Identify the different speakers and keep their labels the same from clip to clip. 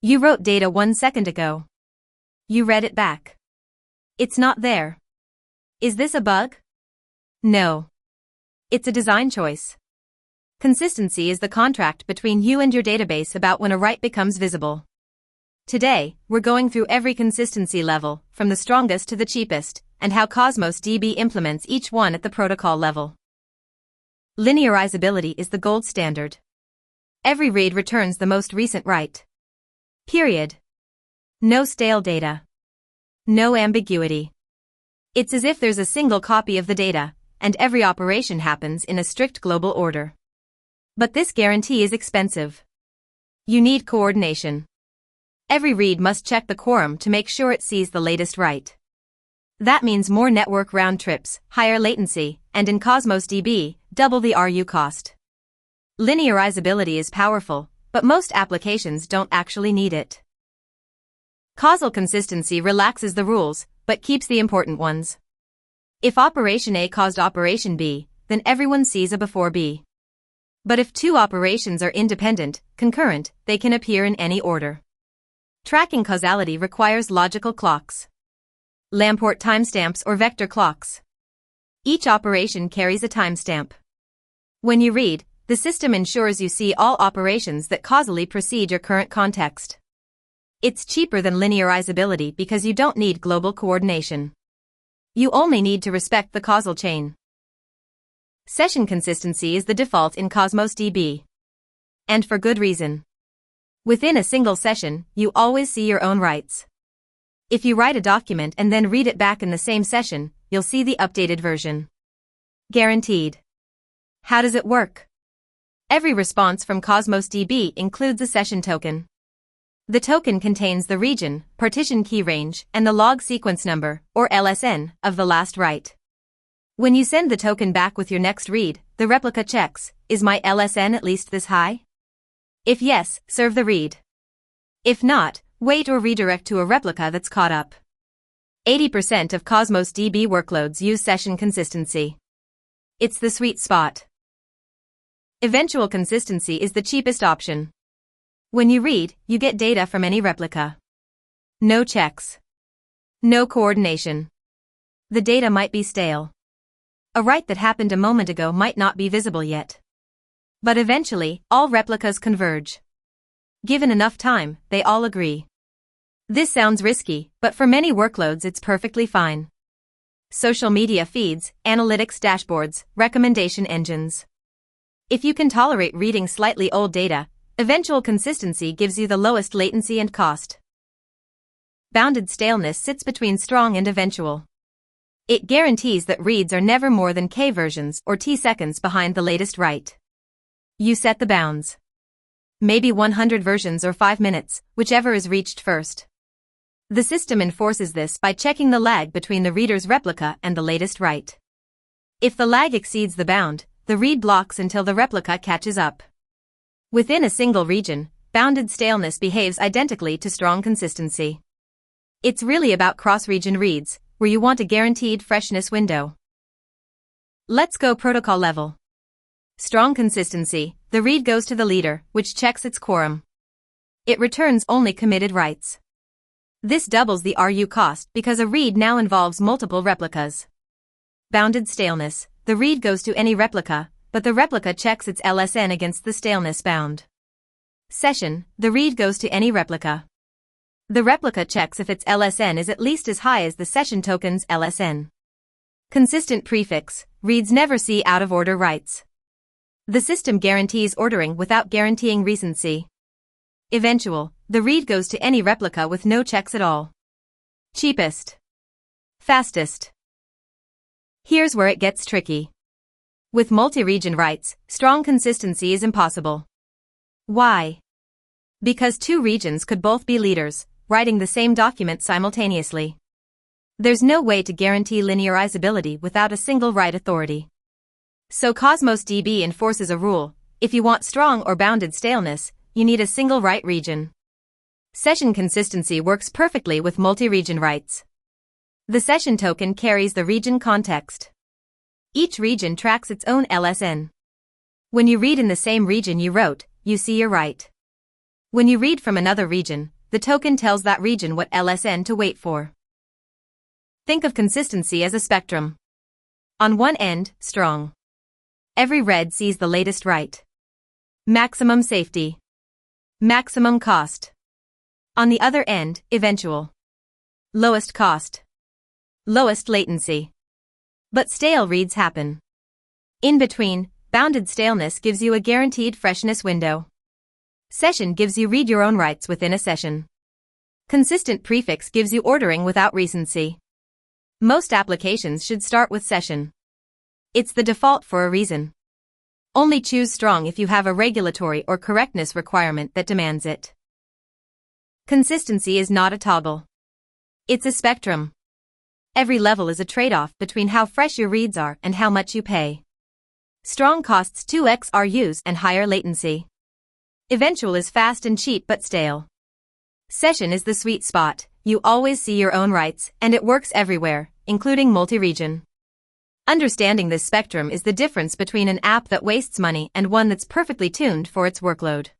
Speaker 1: You wrote data 1 second ago. You read it back. It's not there. Is this a bug? No. It's a design choice. Consistency is the contract between you and your database about when a write becomes visible. Today, we're going through every consistency level, from the strongest to the cheapest, and how Cosmos DB implements each one at the protocol level. Linearizability is the gold standard. Every read returns the most recent write. Period. No stale data. No ambiguity. It's as if there's a single copy of the data, and every operation happens in a strict global order. But this guarantee is expensive. You need coordination. Every read must check the quorum to make sure it sees the latest write. That means more network round trips, higher latency, and in Cosmos DB, double the RU cost. Linearizability is powerful, but most applications don't actually need it. Causal consistency relaxes the rules, but keeps the important ones. If operation A caused operation B, then everyone sees A before B. But if two operations are independent, concurrent, they can appear in any order. Tracking causality requires logical clocks. Lamport timestamps or vector clocks. Each operation carries a timestamp. When you read, the system ensures you see all operations that causally precede your current context. It's cheaper than linearizability because you don't need global coordination. You only need to respect the causal chain. Session consistency is the default in Cosmos DB. And for good reason. Within a single session, you always see your own writes. If you write a document and then read it back in the same session, you'll see the updated version. Guaranteed. How does it work? Every response from Cosmos DB includes a session token. The token contains the region, partition key range, and the log sequence number, or LSN, of the last write. When you send the token back with your next read, the replica checks, is my LSN at least this high? If yes, serve the read. If not, wait or redirect to a replica that's caught up. 80% of Cosmos DB workloads use session consistency. It's the sweet spot. Eventual consistency is the cheapest option. When you read, you get data from any replica. No checks. No coordination. The data might be stale. A write that happened a moment ago might not be visible yet. But eventually, all replicas converge. Given enough time, they all agree. This sounds risky, but for many workloads it's perfectly fine. Social media feeds, analytics dashboards, recommendation engines. If you can tolerate reading slightly old data, eventual consistency gives you the lowest latency and cost. Bounded staleness sits between strong and eventual. It guarantees that reads are never more than K versions or T seconds behind the latest write. You set the bounds. Maybe 100 versions or 5 minutes, whichever is reached first. The system enforces this by checking the lag between the reader's replica and the latest write. If the lag exceeds the bound, the read blocks until the replica catches up. Within a single region, bounded staleness behaves identically to strong consistency. It's really about cross-region reads, where you want a guaranteed freshness window. Let's go protocol level. Strong consistency, the read goes to the leader, which checks its quorum. It returns only committed writes. This doubles the RU cost because a read now involves multiple replicas. Bounded staleness, the read goes to any replica, but the replica checks its LSN against the staleness bound. Session, the read goes to any replica. The replica checks if its LSN is at least as high as the session token's LSN. Consistent prefix, reads never see out-of-order writes. The system guarantees ordering without guaranteeing recency. Eventual, the read goes to any replica with no checks at all. Cheapest. Fastest. Here's where it gets tricky. With multi-region writes, strong consistency is impossible. Why? Because two regions could both be leaders, writing the same document simultaneously. There's no way to guarantee linearizability without a single write authority. So Cosmos DB enforces a rule: if you want strong or bounded staleness, you need a single write region. Session consistency works perfectly with multi-region writes. The session token carries the region context. Each region tracks its own LSN. When you read in the same region you wrote, you see your write. When you read from another region, the token tells that region what LSN to wait for. Think of consistency as a spectrum. On one end, strong. Every read sees the latest write. Maximum safety. Maximum cost. On the other end, eventual. Lowest cost. Lowest latency. But stale reads happen. In between, bounded staleness gives you a guaranteed freshness window. Session gives you read your own writes within a session. Consistent prefix gives you ordering without recency. Most applications should start with session. It's the default for a reason. Only choose strong if you have a regulatory or correctness requirement that demands it. Consistency is not a toggle. It's a spectrum. Every level is a trade-off between how fresh your reads are and how much you pay. Strong costs 2x RUs and higher latency. Eventual is fast and cheap but stale. Session is the sweet spot. You always see your own writes, and it works everywhere, including multi-region. Understanding this spectrum is the difference between an app that wastes money and one that's perfectly tuned for its workload.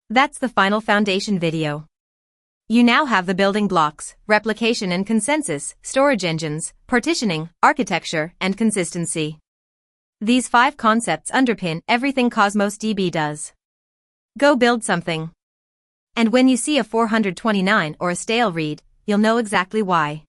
Speaker 1: That's the final foundation video. You now have the building blocks: replication and consensus, storage engines, partitioning, architecture, and consistency. These 5 concepts underpin everything Cosmos DB does. Go build something. And when you see a 429 or a stale read, you'll know exactly why.